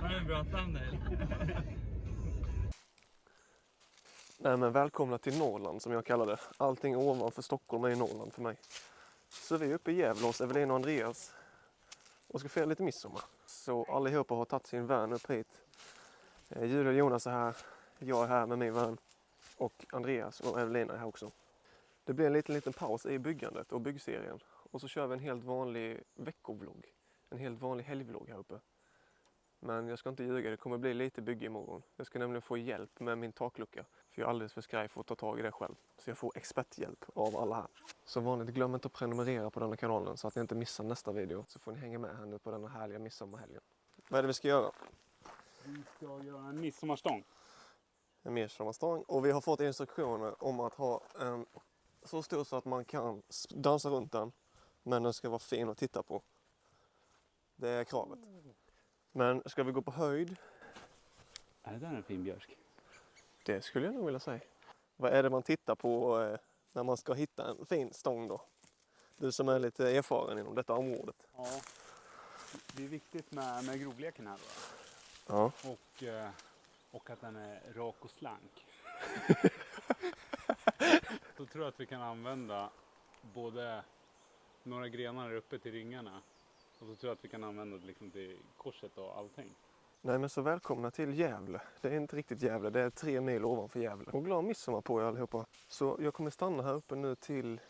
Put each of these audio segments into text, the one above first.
var en bra thumbnail. Nej, men välkomna till Norrland som jag kallar det. Allting ovanför Stockholm är Norrland för mig. Så vi är uppe i Gävle hos Evelina och Andreas och ska fira lite midsommar. Så allihopa har tagit sin vän upp hit. Julia och Jonas är här, jag är här med min vän och Andreas och Evelina är här också. Det blir en liten paus i byggandet och byggserien och så kör vi en helt vanlig veckovlogg. En helt vanlig helgvlogg här uppe. Men jag ska inte ljuga, det kommer bli lite bygge imorgon. Jag ska nämligen få hjälp med min taklucka. För jag är alldeles för skraj för att ta tag i det själv. Så jag får experthjälp av alla här. Som vanligt, glöm inte att prenumerera på den här kanalen så att ni inte missar nästa video. Så får ni hänga med här nu på den här härliga midsommarhelgen. Vad är det vi ska göra? Vi ska göra en midsommarstång. En midsommarstång. Och vi har fått instruktioner om att ha en så stor så att man kan dansa runt den. Men den ska vara fin att titta på. Det är kravet. Men ska vi gå på höjd? Är det där en fin björk? Det skulle jag nog vilja säga. Vad är det man tittar på när man ska hitta en fin stång då? Du som är lite erfaren inom detta området. Ja, det är viktigt med grovleken här då. Ja. Och att den är rak och slank. Då tror jag att vi kan använda både några grenar uppe till ringarna. Och så tror jag att vi kan använda det liksom till korset och allting. Nej, men så välkomna till Gävle. Det är inte riktigt Gävle, det är 3 mil ovanför Gävle. Och glad midsommar på er allihopa. Så jag kommer stanna här uppe nu till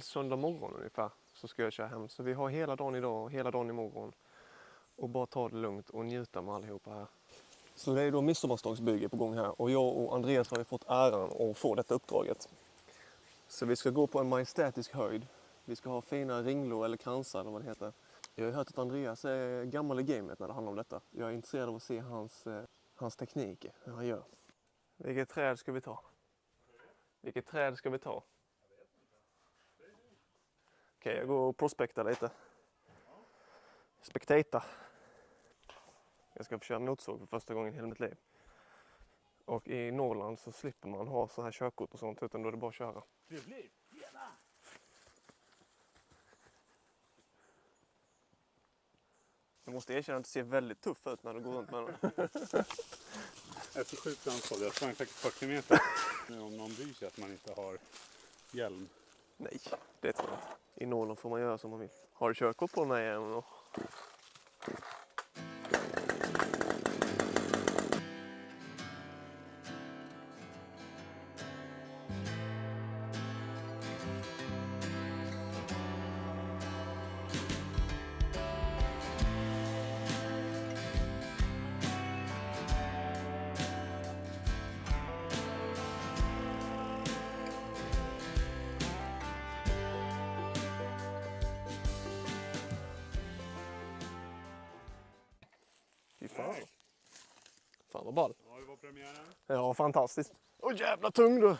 söndag morgon ungefär. Så ska jag köra hem. Så vi har hela dagen idag och hela dagen imorgon. Och bara ta det lugnt och njuta med allihopa här. Så det är då midsommarstångsbygge på gång här. Och jag och Andreas har ju fått äran att få detta uppdraget. Så vi ska gå på en majestätisk höjd. Vi ska ha fina ringlor eller kransar eller vad det heter. Jag har hört att Andreas är gammal i gamet när det handlar om detta. Jag är intresserad av att se hans tekniker, hur han gör. Vilket träd ska vi ta? Vilket träd ska vi ta? Okej, jag går och prospektar lite. Spectata. Jag ska få köra motorsåg för första gången i hela mitt liv. Och i Norrland så slipper man ha så här körkort och sånt, utan då är det bara att köra. Trevligt! Tjena! Jag måste erkänna att det ser väldigt tuff ut när du går runt med den. Jag är så sjukt ansvarig. Jag sprang faktiskt 40 meter. Nu om någon bryr sig att man inte har hjälm. Nej, det tror jag inte. I Norrland får man göra som man vill. Har du körkort på den här igen då? Fy fan. Fan vad ball. Ja, det var premiären. Ja, fantastiskt. Åh jävla tung du.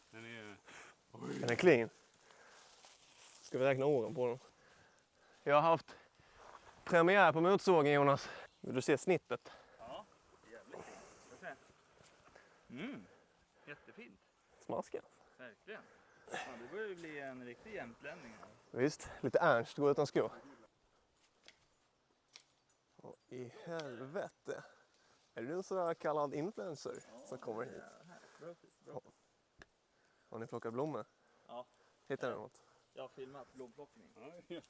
Den är... Den är clean. Ska vi räkna åren på den? Jag har haft premiär på motorsågen, Jonas. Vill du se snittet? Ja, jävligt. Jättefint. Smasken. Verkligen. Ja, det börjar ju bli en riktig jämtlänning här. Visst, lite Ernst går utan skor. Åh, i helvete. Är du en sån där kallad influencer som kommer hit? Bra. Har ni plockat blommor? Ja. Hittar ni något? Jag har filmat blomplockning. Det är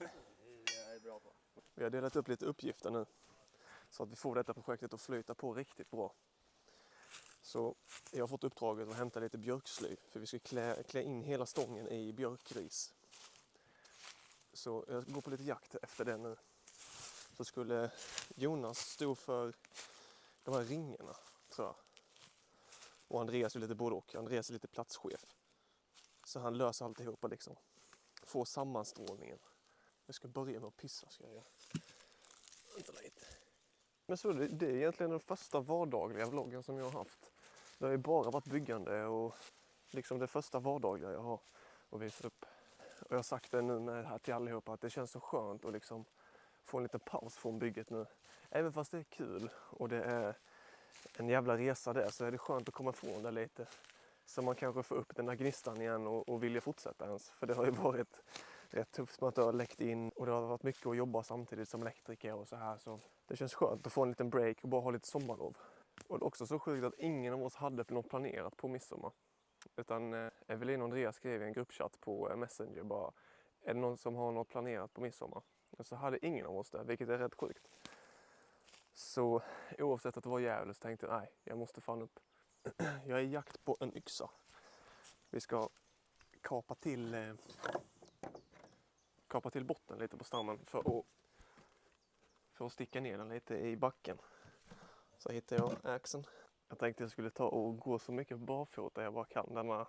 jag bra på. Vi har delat upp lite uppgifter nu. Så att vi får detta projektet att flyta på riktigt bra. Så jag har fått uppdraget att hämta lite björksly. För vi ska klä in hela stången i björkris. Så jag går på lite jakt efter det nu. Så skulle Jonas stå för de här ringarna, tror jag. Och Andreas är lite både och. Andreas är lite platschef. Så han löser alltihopa liksom. Får sammanstrålningen. Jag ska börja med att pissa, ska jag göra. Vänta lite. Men så det är egentligen den första vardagliga vloggen som jag har haft. Det har ju bara varit byggande och liksom det första vardagliga jag har att visa upp. Och jag har sagt det nu med här till allihopa att det känns så skönt att liksom få en liten paus från bygget nu. Även fast det är kul och det är en jävla resa där så är det skönt att komma ifrån det lite. Så man kanske får upp den där gnistan igen och vilja fortsätta ens. För det har ju varit rätt tufft med att det har läckt in och det har varit mycket att jobba samtidigt som elektriker och så här. Så det känns skönt att få en liten break och bara ha lite sommarlov. Och det är också så sjukt att ingen av oss hade något planerat på midsommar. Utan Evelina och Andreas skrev i en gruppchatt på Messenger bara, är det någon som har något planerat på midsommar? Och så hade ingen av oss det, vilket är rätt sjukt. Så oavsett att det var jävligt så tänkte jag, nej, jag måste fan upp. Jag är i jakt på en yxa. Vi ska kapa till botten lite på stammen för att sticka ner den lite i backen. Så hittade jag axeln. Jag tänkte jag skulle ta och gå så mycket barfota jag bara kan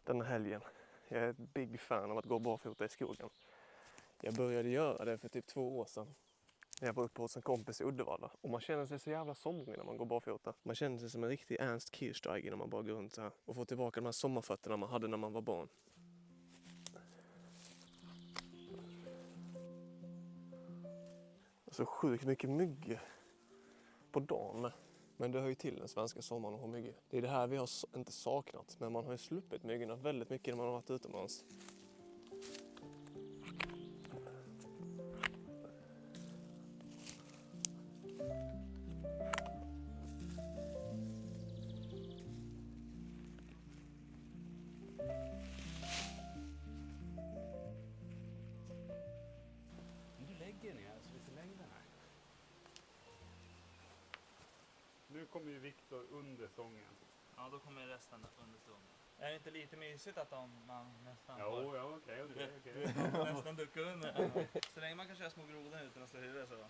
denna helgen. Jag är ett big fan av att gå barfota i skogen. Jag började göra det för typ 2 år sedan. Jag var uppe hos en kompis i Uddevalla. Och man känner sig så jävla somrig när man går barfota. Man känner sig som en riktig Ernst Kirchsteiger när man bara går runt så här. Och får tillbaka de här sommarfötterna man hade när man var barn. Så sjukt mycket mygg på dagen med. Men det hör ju till den svenska sommaren att ha mygg. Det är det här vi har inte saknat. Men man har ju sluppit myggorna väldigt mycket när man har varit utomlands. Du lägger ner så vi får längden här. Nu kommer ju Viktor under sången. Ja, då kommer resten under stunden. Är det inte lite mysigt att man nästan Jo, ja, okej. nästan duckar under? Så länge man kan köra små grodor utan att slå huvudet så.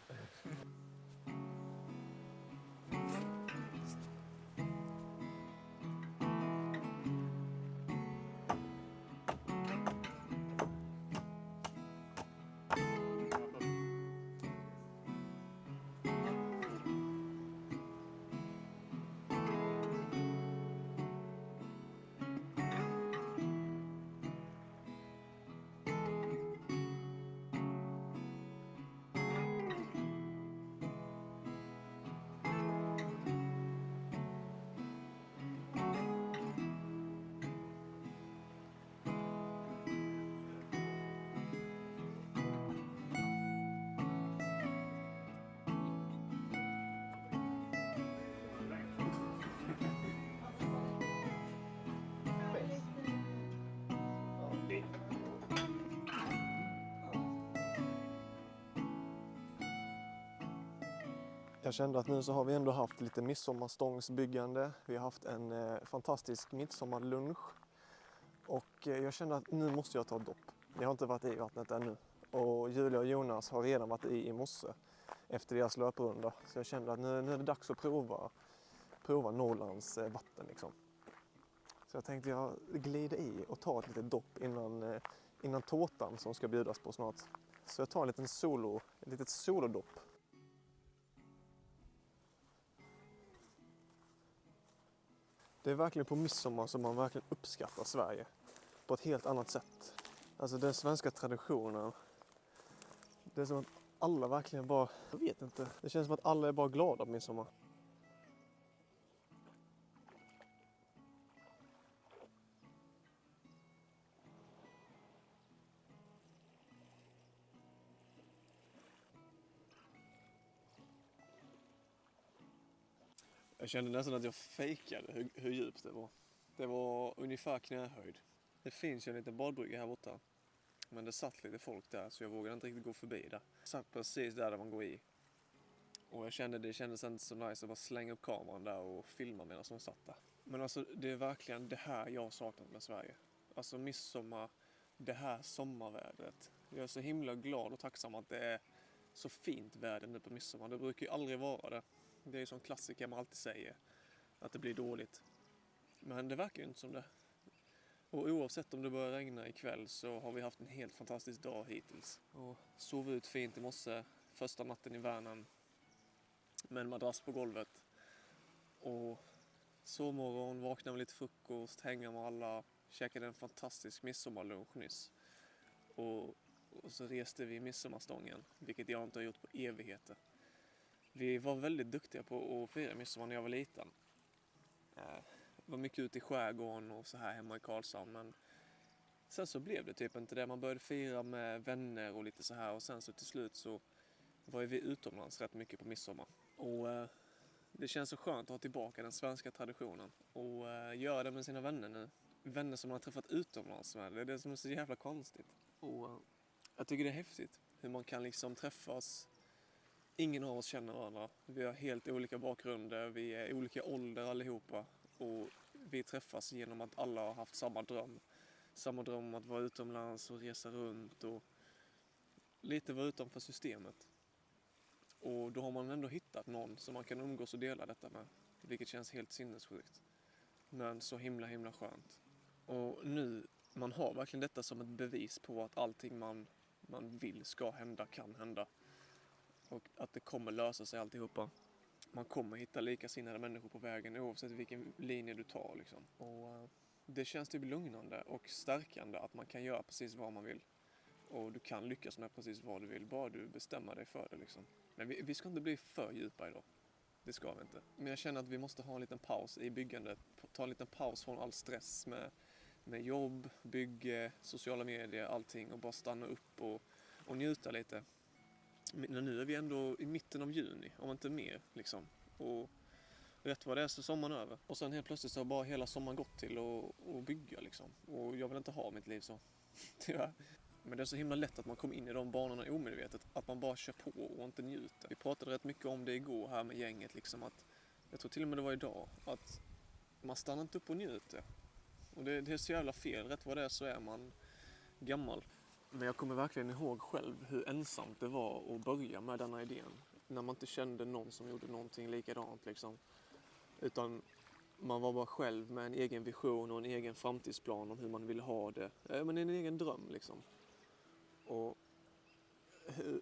Jag kände att nu så har vi ändå haft lite midsommarstångsbyggande. Vi har haft en fantastisk midsommarlunch. Och jag kände att nu måste jag ta ett dopp. Jag har inte varit i vattnet ännu. Och Julia och Jonas har redan varit i morse efter deras löprunda. Så jag kände att nu är det dags att prova Norrlands vatten liksom. Så jag tänkte jag glider i och tar ett litet dopp innan tårtan som ska bjudas på snart. Så jag tar ett litet solodopp. Det är verkligen på midsommar som man verkligen uppskattar Sverige på ett helt annat sätt. Alltså den svenska traditionen. Det är som att alla verkligen bara, jag vet inte, det känns som att alla är bara glada på midsommar. Jag kände nästan att jag fejkade hur djupt det var. Det var ungefär knähöjd. Det finns ju en liten badbrygga här borta. Men det satt lite folk där så jag vågade inte riktigt gå förbi där. Jag satt precis där man går i. Och det kändes inte så nice att bara slänga upp kameran där och filma medan de satt där. Men alltså det är verkligen det här jag har saknat med Sverige. Alltså midsommar, det här sommarvädret. Jag är så himla glad och tacksam att det är så fint väder nu på midsommar. Det brukar ju aldrig vara det. Det är ju som klassiker man alltid säger. Att det blir dåligt. Men det verkar ju inte som det. Och oavsett om det börjar regna ikväll så har vi haft en helt fantastisk dag hittills. Och sov ut fint i morse. Första natten i Värnamo. Med en madrass på golvet. Och sovmorgon, vaknade med lite frukost, hänga med alla. Käkade en fantastisk midsommarlunch nyss. Och så reste vi midsommarstången. Vilket jag inte har gjort på evigheter. Vi var väldigt duktiga på att fira midsommar när jag var liten. Var mycket ute i skärgården och så här hemma i Karlshamn. Men sen så blev det typ inte det. Man började fira med vänner och lite så här. Och sen så till slut så var vi utomlands rätt mycket på midsommar. Och det känns så skönt att ha tillbaka den svenska traditionen. Och göra det med sina vänner nu. Vänner som man har träffat utomlands med. Det är det som är så jävla konstigt. Och jag tycker det är häftigt. Hur man kan liksom träffas. Ingen av oss känner varandra. Vi har helt olika bakgrunder. Vi är olika ålder allihopa. Och vi träffas genom att alla har haft samma dröm. Samma dröm om att vara utomlands och resa runt. Och lite vara utanför systemet. Och då har man ändå hittat någon som man kan umgås och dela detta med. Vilket känns helt sinnessjukt. Men så himla skönt. Och nu, man har verkligen detta som ett bevis på att allting man vill ska hända, kan hända. Och att det kommer lösa sig alltihopa. Man kommer hitta likasinnade människor på vägen oavsett vilken linje du tar liksom. Och det känns typ lugnande och stärkande att man kan göra precis vad man vill. Och du kan lyckas med precis vad du vill, bara du bestämmer dig för det liksom. Men vi ska inte bli för djupa idag. Det ska vi inte. Men jag känner att vi måste ha en liten paus i byggandet. Ta en liten paus från all stress med jobb, bygge, sociala medier, allting. Och bara stanna upp och njuta lite. Men nu är vi ändå i mitten av juni, om inte mer liksom. Och rätt vad det är så sommaren över. Och sen helt plötsligt så har bara hela sommaren gått till att bygga liksom. Och jag vill inte ha mitt liv så. Tyvärr. Men det är så himla lätt att man kommer in i de banorna omedvetet. Att man bara kör på och inte njuter. Vi pratade rätt mycket om det igår här med gänget liksom. Att, jag tror till och med det var idag. Att man stannar inte upp och njuter. Och det är så jävla fel. Rätt vad det är så är man gammal. Men jag kommer verkligen ihåg själv hur ensamt det var att börja med denna idén. När man inte kände någon som gjorde någonting likadant liksom. Utan man var bara själv med en egen vision och en egen framtidsplan om hur man vill ha det. Men en egen dröm liksom. Och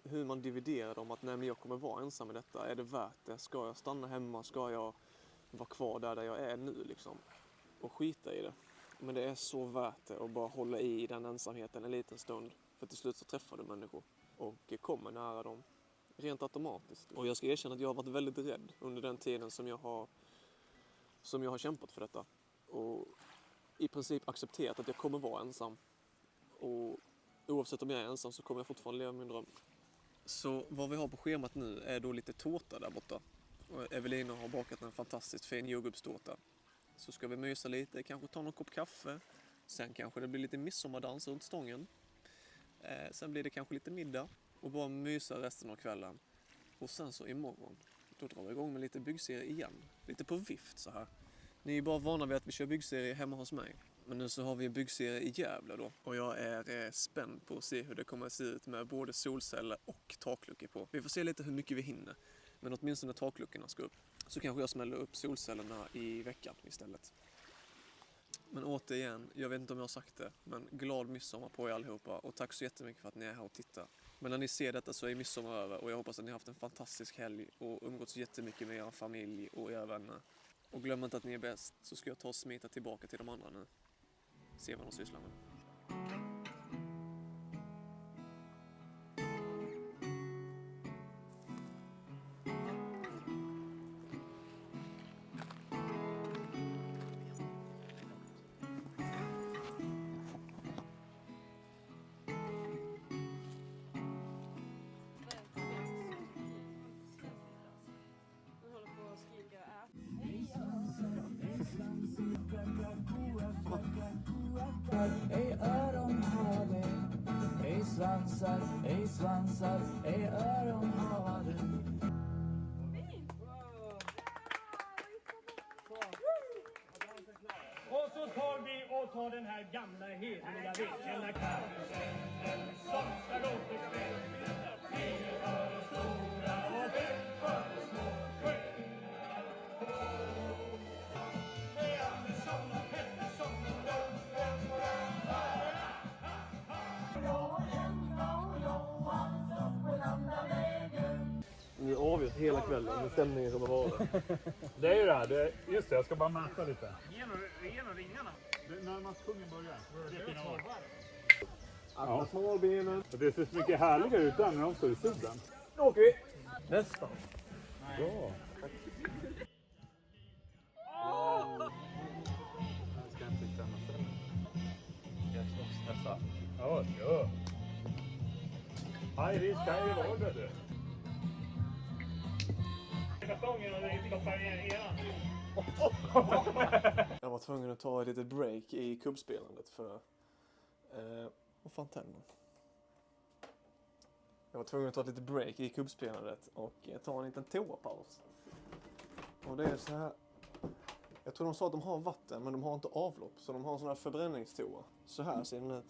hur man dividerar om att nej, men jag kommer vara ensam med detta. Är det värt det? Ska jag stanna hemma? Ska jag vara kvar där jag är nu liksom? Och skita i det. Men det är så värt det att bara hålla i den ensamheten en liten stund. För till slut så träffar du människor. Och kommer nära dem rent automatiskt. Och jag ska erkänna att jag har varit väldigt rädd under den tiden som jag har kämpat för detta. Och i princip accepterat att jag kommer vara ensam. Och oavsett om jag är ensam så kommer jag fortfarande leva min dröm. Så vad vi har på schemat nu är då lite tårta där borta. Och Evelina har bakat en fantastiskt fin jordgubbstårta. Så ska vi mysa lite, kanske ta någon kopp kaffe. Sen kanske det blir lite midsommardans runt stången. Sen blir det kanske lite middag. Och bara mysa resten av kvällen. Och sen så imorgon, då drar vi igång med lite byggserie igen. Lite på vift så här. Ni är bara vana vid att vi kör byggserie hemma hos mig. Men nu så har vi en byggserie i Gävle då. Och jag är spänd på att se hur det kommer att se ut med både solceller och takluckor på. Vi får se lite hur mycket vi hinner. Men åtminstone takluckorna ska upp. Så kanske jag smäller upp solcellerna i veckan istället. Men återigen, jag vet inte om jag har sagt det. Men glad midsommar på er allihopa. Och tack så jättemycket för att ni är här och tittar. Men när ni ser detta så är midsommar över. Och jag hoppas att ni har haft en fantastisk helg. Och umgåtts jättemycket med er familj och era vänner. Och glöm inte att ni är bäst. Så ska jag ta och smita tillbaka till de andra nu. Se vad de sysslar med. Ej öron har det, ej svansar, ej svansar, ej öron har det. Och så tar vi och tar den här gamla hederliga välkända karaktären som ska återspela. Vi för det stora och vi för det små. Med Andersson och Pettersson och Lundgren och Nu avgörs hela kvällen med stämningen kommer vara. Det är ju det här. Just det, jag ska bara mäta lite. Ge nog ringarna. Närmast kungen börjar. Det är fina var. Alla smalbenen. Det ser så mycket härligare ut där när de står i sudden. Då åker vi. Nästan. Bra. Jag ska inte känna sig. Jaså? Ja, ja. Hej, visst kan ju vara det. Kartongen och det stoppar ner eran. Jag var tvungen att ta ett litet break i kubbspelandet för... vad fan tänder? Jag var tvungen att ta ett litet break i kubbspelandet och ta en liten toapaus. Och det är så här... Jag tror de sa att de har vatten, men de har inte avlopp. Så de har en sån här förbränningstoa. Så här ser den ut.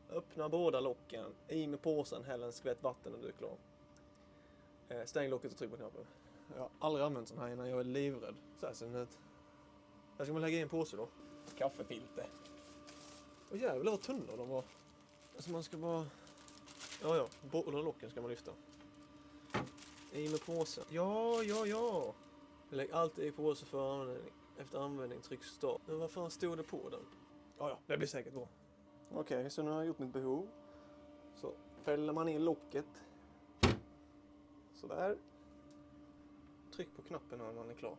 Öppna båda locken. I med påsen, häll en skvätt vatten och du är klar. Stäng locket och tryck på knappen. Jag har aldrig använt sån här innan, jag är livrädd. Så här ser den ut. Här ska man lägga i en påse då. Kaffefilter. Och jävlar vad tunna de var. Alltså man ska bara... Ja, båda locken ska man lyfta. I med påsen. Ja. Lägg alltid i påse för användning. Efter användning tryck stopp. Men vad fan stod det på den? Ja, det blir säkert bra. Okej, så nu har jag gjort mitt behov. Så fäller man in locket. Sådär. Tryck på knappen när man är klar.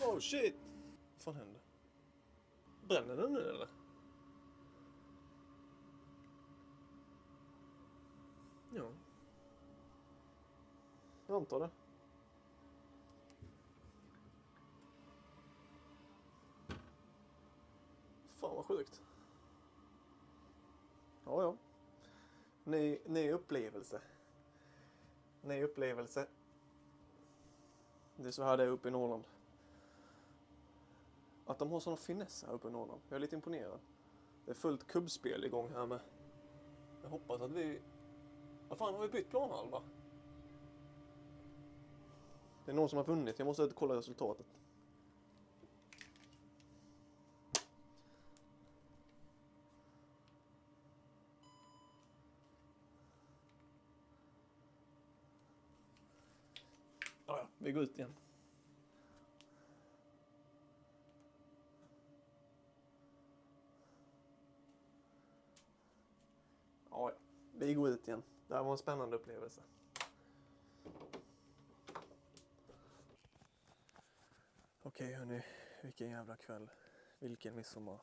Oh shit! Vad fan händer? Bränner den nu eller? Ja. Jag antar det. Fan vad sjukt. Ja. Ny upplevelse. Ny upplevelse. Det är så här det är uppe i Norrland. Att de har såna finesser här uppe i Norrland. Jag är lite imponerad. Det är fullt kubbspel igång här med. Jag hoppas att vi... Vad fan, har vi bytt planhalva? Det är någon som har vunnit. Jag måste kolla resultatet. Ja, vi går ut igen. Ja, vi går ut igen. Det här var en spännande upplevelse. Okej hörni, vilken jävla kväll. Vilken midsommar.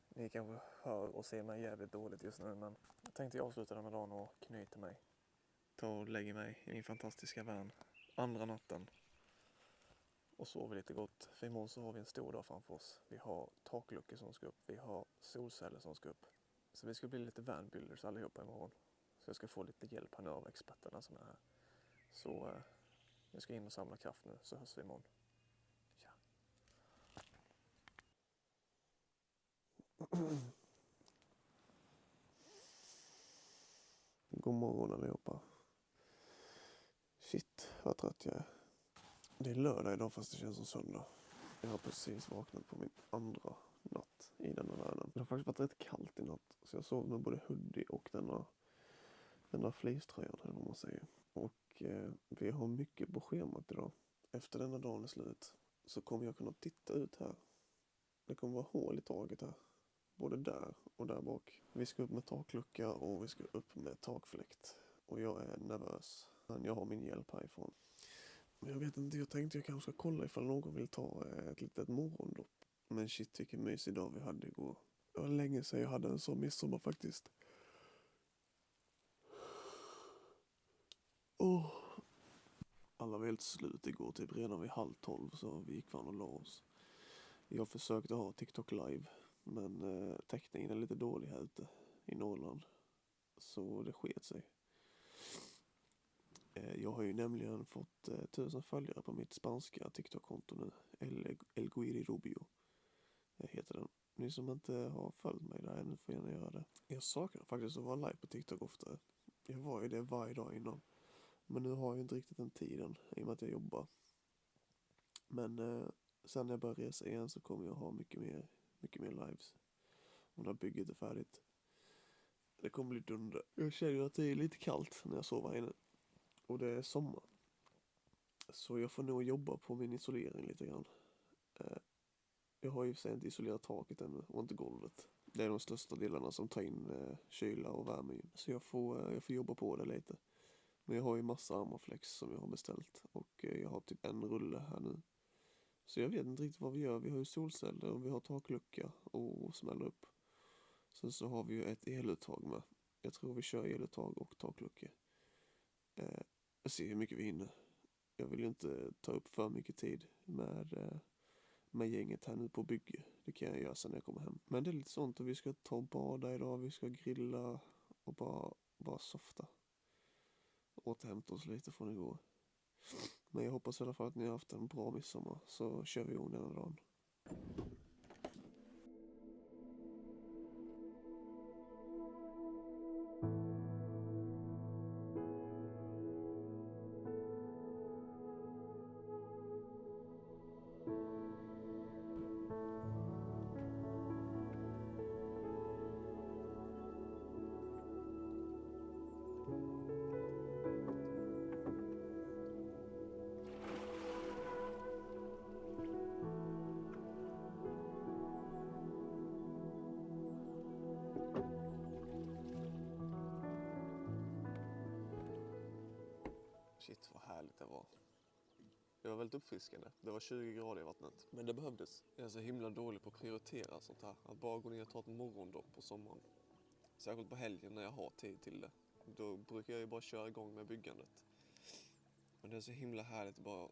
Ni kanske hör och ser mig jävligt dåligt just nu, men jag tänkte avsluta den här dagen och knyta mig. Ta och lägga mig i min fantastiska van. Andra natten. Och sover lite gott. För imorgon så har vi en stor dag framför oss. Vi har takluckor som ska upp. Vi har solceller som ska upp. Så vi ska bli lite vanbuilders allihopa imorgon. Så jag ska få lite hjälp här nu av experterna som är här. Så jag ska in och samla kraft nu, så hörs vi imorgon. Ja. God morgon allihopa. Shit, vad trött jag är. Det är lördag idag fast det känns som söndag. Jag har precis vaknat på min andra natt i denna världen. Det har faktiskt varit rätt kallt i natt. Så jag sov med både hoodie och denna fleecetröjan eller vad man säger. Och vi har mycket på schemat idag. Efter denna dagen är slut så kommer jag kunna titta ut här. Det kommer vara hål i taket här. Både där och där bak. Vi ska upp med taklucka och vi ska upp med takfläkt. Och jag är nervös. Men jag har min hjälp härifrån. Men jag vet inte, jag tänkte jag kanske ska kolla ifall någon vill ta ett litet morgondopp. Men shit vilken mysig dag vi hade igår. Det var länge sedan jag hade en sån midsommar faktiskt. Alla var helt slut igår, typ redan vid 11:30 så vi gick fan och la oss. Jag försökte ha TikTok live, men täckningen är lite dålig här ute i Norrland. Så det sket sig. Jag har ju nämligen fått 1000 följare på mitt spanska TikTok-konto nu. El Guiri Rubio heter den. Ni som inte har följt mig där ännu får gärna göra det. Jag saknar faktiskt att vara live på TikTok oftare. Jag var ju det varje dag innan. Men nu har jag inte riktigt den tiden i och med att jag jobbar. Men sen när jag börjar resa igen så kommer jag ha mycket mer lives. Och när bygget är färdigt. Det kommer bli dunder. Jag känner att det är lite kallt när jag sover här inne. Och det är sommar. Så jag får nog jobba på min isolering lite grann. Jag har ju för sig inte isolerat taket ännu och inte golvet. Det är de största delarna som tar in kyla och värme. Så jag får jobba på det lite. Men jag har ju massa Armaflex som jag har beställt. Och jag har typ en rulle här nu. Så jag vet inte riktigt vad vi gör. Vi har ju solceller och vi har taklucka och smäller upp. Sen så har vi ju ett eluttag med. Jag tror vi kör eluttag och taklucka. Jag ser hur mycket vi hinner. Jag vill ju inte ta upp för mycket tid med gänget här nu på bygge. Det kan jag göra sen när jag kommer hem. Men det är lite sånt att vi ska ta och bada idag. Vi ska grilla och bara softa. Återhämta oss lite från igår. Men jag hoppas i alla fall att ni har haft en bra midsommar. Så kör vi igång denna dagen. Shit vad härligt det var. Det var väldigt uppfriskande. Det var 20 grader i vattnet. Men det behövdes. Jag är så himla dålig på att prioritera sånt här. Att bara gå ner och ta ett morgondopp på sommaren. Särskilt på helgen när jag har tid till det. Då brukar jag ju bara köra igång med byggandet. Men det är så himla härligt att bara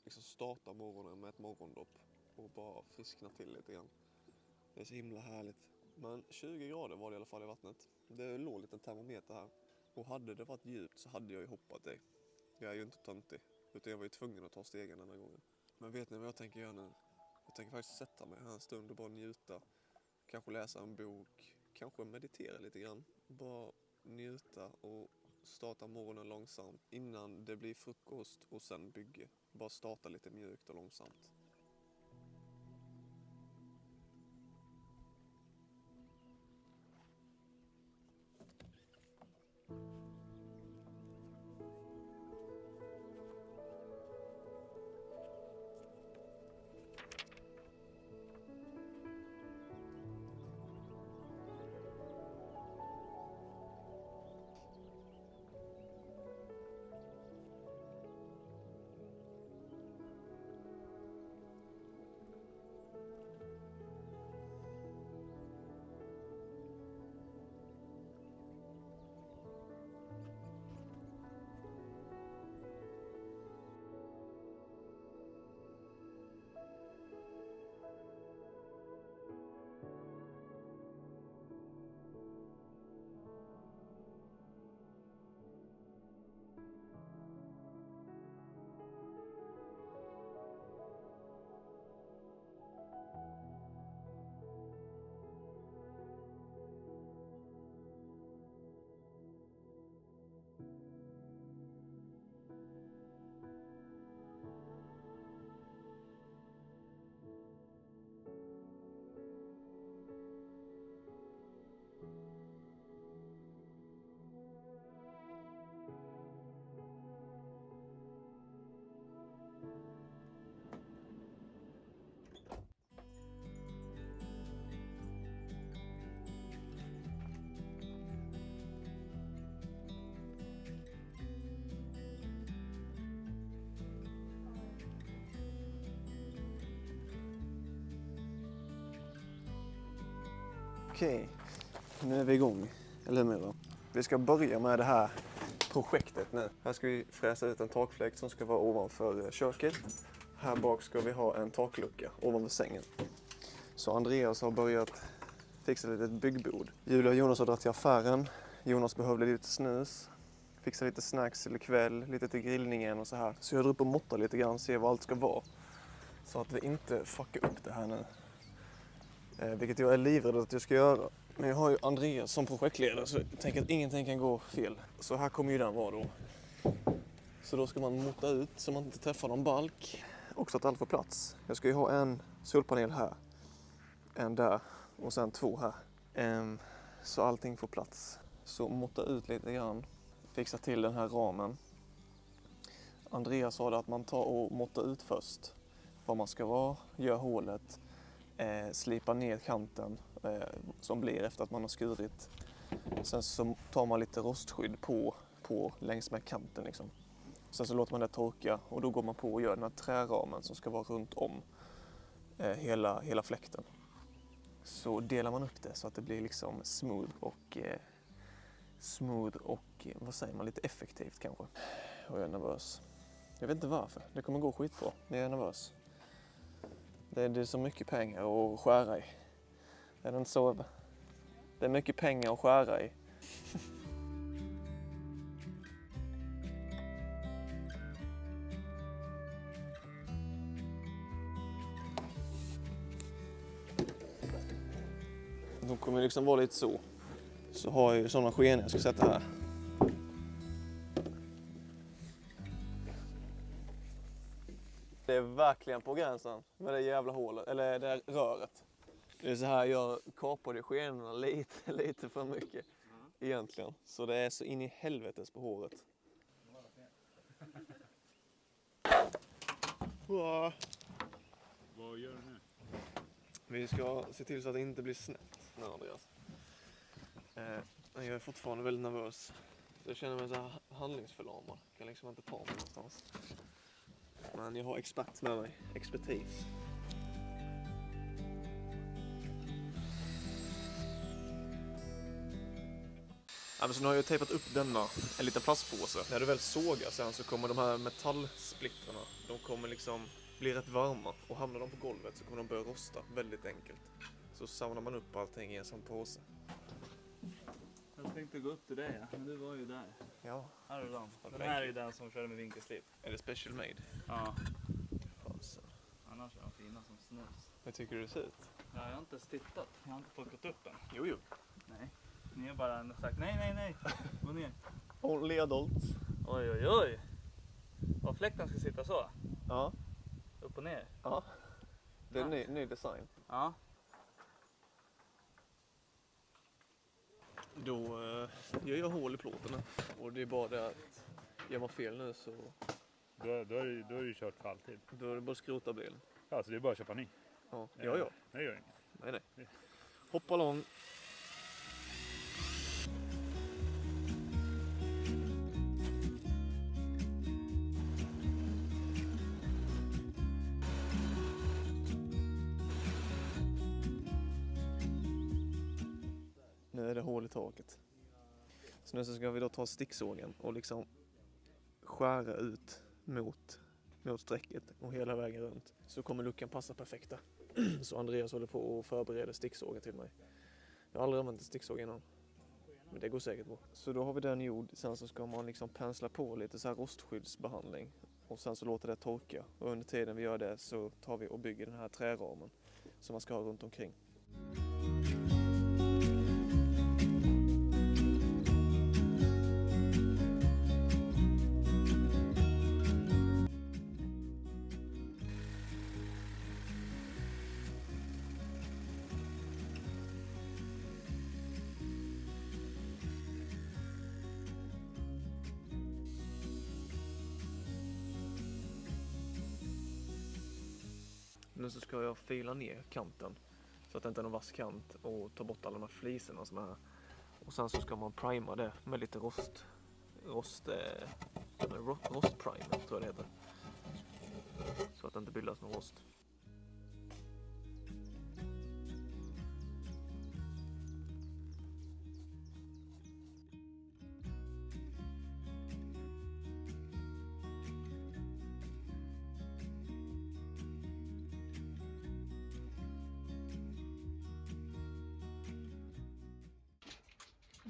liksom starta morgonen med ett morgondopp. Och bara friskna till lite grann. Det är så himla härligt. Men 20 grader var det i alla fall i vattnet. Det låg lite en termometer här. Och hade det varit djupt så hade jag ju hoppat i. Jag är ju inte töntig. Utan jag var ju tvungen att ta stegen den här gången. Men vet ni vad jag tänker göra nu? Jag tänker faktiskt sätta mig här en stund och bara njuta. Kanske läsa en bok. Kanske meditera lite grann. Bara njuta och starta morgonen långsamt. Innan det blir frukost och sen bygge. Bara starta lite mjukt och långsamt. Okej, nu är vi igång, eller hur Mira? Vi ska börja med det här projektet nu. Här ska vi fräsa ut en takfläkt som ska vara ovanför köket. Här bak ska vi ha en taklucka ovanför sängen. Så Andreas har börjat fixa lite byggbord. Julia och Jonas har dragit till affären. Jonas behövde lite snus. Fixa lite snacks till ikväll, lite till grillningen och så här. Så jag drar upp och måttar lite grann, se vad allt ska vara. Så att vi inte fuckar upp det här nu. Vilket jag är livrädd att jag ska göra. Men jag har ju Andreas som projektledare så jag tänker att ingenting kan gå fel. Så här kommer ju den vara då. Så då ska man mota ut så man inte träffar någon balk. Också att allt får plats. Jag ska ju ha en solpanel här. En där och sen 2 här. Så allting får plats. Så mota ut lite grann. Fixa till den här ramen. Andreas sa att man tar och måttar ut först. Vad man ska vara. Gör hålet. Slipa ner kanten som blir efter att man har skurit. Sen så tar man lite rostskydd på längs med kanten liksom. Sen så låter man det torka och då går man på och gör den här träramen som ska vara runt om hela fläkten. Så delar man upp det så att det blir liksom smooth och vad säger man, lite effektivt kanske. Och jag är nervös. Jag vet inte varför. Det kommer gå skitbra, men jag är nervös. Det är så mycket pengar att skära i. Är det inte så? Det är mycket pengar att skära i. De kommer liksom vara lite så. Så har jag ju sådana skenor jag ska sätta här. Det är verkligen på gränsen med det jävla hålet, eller det röret. Det är så här jag kapade skenorna lite för mycket egentligen. Så det är så in i helvetes på håret. Vad gör du nu? Vi ska se till så att det inte blir snett nu, Andreas. Jag är fortfarande väldigt nervös. Så jag känner mig så här handlingsförlamad. Jag kan liksom inte ta mig någonstans. Men jag har expert med mig. Expertis. Ja, men så nu har jag tejpat upp en liten plastpåse. När du väl sågar sen så kommer de här metallsplittrarna, de kommer liksom bli rätt varma. Och hamnar de på golvet så kommer de börja rosta väldigt enkelt. Så samlar man upp allting i en sån påse. Jag tänkte gå upp till dig, ja. Men du var ju där. Ja. Här är den. Den här är ju den som körde med vinkelslip. Är det special made? Ja. Fasen. Annars är de fina som snus. Hur tycker du det ser ut? Ja, jag har inte tittat. Jag har inte plockat upp den. Jo. Nej. Ni har bara sagt nej. Gå ner. Only adults. Oj. Och fläkten ska sitta så. Ja. Upp och ner. Ja. Det är ny design. Ja. Då gör jag hål i plåten. Och det är bara det att gör man fel nu så Då är du kört för alltid. då är det bara att skrota bilen. Ja, så det är bara att köpa ny. Ja. Det gör inget. Nej. Hoppa lång. Nu är det hål i taket. Så nu så ska vi då ta sticksågen och liksom skära ut mot strecket och hela vägen runt. Så kommer luckan passa perfekta. Så Andreas håller på och förbereder sticksågen till mig. Jag har aldrig använt en sticksåg innan. Men det går säkert bra. Så då har vi den gjord. Sen så ska man liksom pensla på lite så här rostskyddsbehandling. Och sen så låter det torka. Och under tiden vi gör det så tar vi och bygger den här träramen som man ska ha runt omkring. Nu så ska jag fila ner kanten så att det inte är någon vass kant och ta bort alla de här fliserna som är här. Och sen så ska man prima det med lite rostprimer tror jag det heter. Så att det inte bildas någon rost.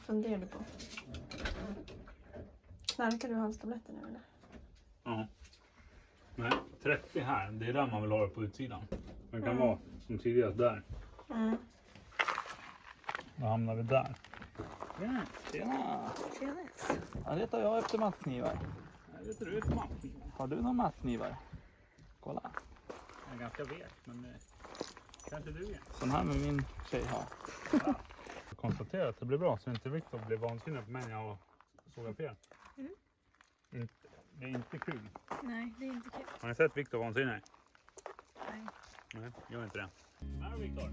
Funderar du på? Knarkar du halstabletter nu eller? Ja. Nej, 30 här. Det är där man vill ha det på utsidan. Den kan vara som tidigast där. Mm. Då hamnar vi där. Ja, tjena. Ja, letar jag efter mattknivar. Nej, vet du efter mattknivar. Har du någon mattknivar? Kolla. Den är ganska vek, men kanske du är. Sån här med min tjej har. Jag konstaterar att det blir bra så inte Victor blir vansinnig på mig när jag sågar fel. Det är inte kul. Nej, det är inte kul. Har ni sett Victor vansinnig? Nej. Nej, gör inte det. Här Victor.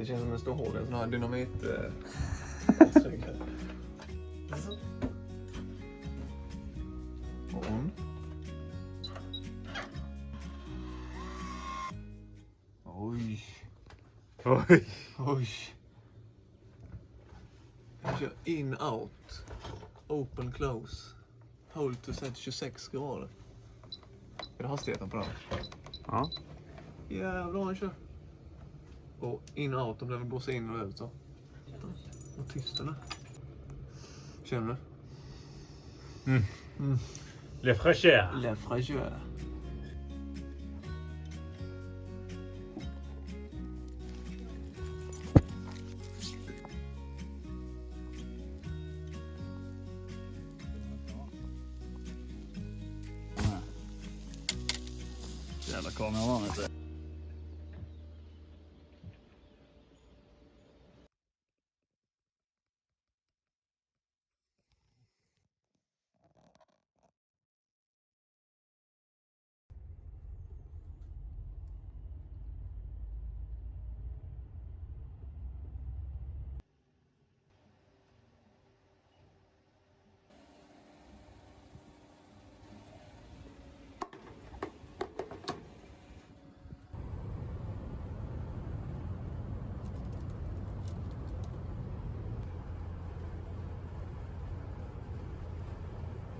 Det känns som en stor hål, en sån här dynamit. On. Oj. Oj. Oj. Jag kör in, out. Open, close. Hold to set 26 grader. Är det hastigheten på den? Ja. Jävlar, han kör. Och in, out, om den vill blåsa in och ut så. Och tyst den är. Känner du? Le fraîcheur. La fraîcheur. Jävla kameraman vet du.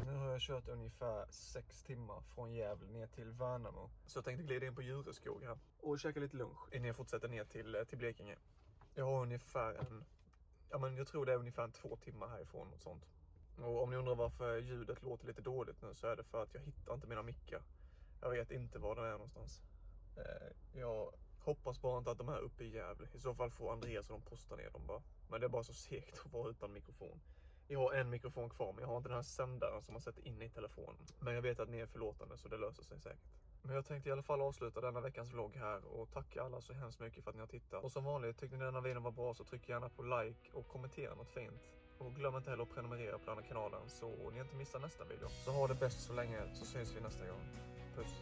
Nu har jag kört ungefär 6 timmar från Gävle ner till Värnamo. Så jag tänkte glida in på Djureskog här och käka lite lunch innan jag fortsätter ner till Blekinge. Jag har ungefär jag tror det är ungefär 2 timmar härifrån och sånt. Och om ni undrar varför ljudet låter lite dåligt nu så är det för att jag hittar inte mina mickar. Jag vet inte var de är någonstans. Jag hoppas bara inte att de är uppe i Gävle. I så fall får Andreas och de posta ner dem bara. Men det är bara så segt att vara utan mikrofon. Jag har en mikrofon kvar, men jag har inte den här sändaren som man sätter in i telefonen. Men jag vet att ni är förlåtande så det löser sig säkert. Men jag tänkte i alla fall avsluta denna veckans vlogg här och tacka alla så hemskt mycket för att ni har tittat. Och som vanligt, tyckte ni denna videon var bra så tryck gärna på like och kommentera något fint. Och glöm inte heller att prenumerera på den här kanalen så ni inte missar nästa video. Så ha det bäst så länge så syns vi nästa gång. Puss!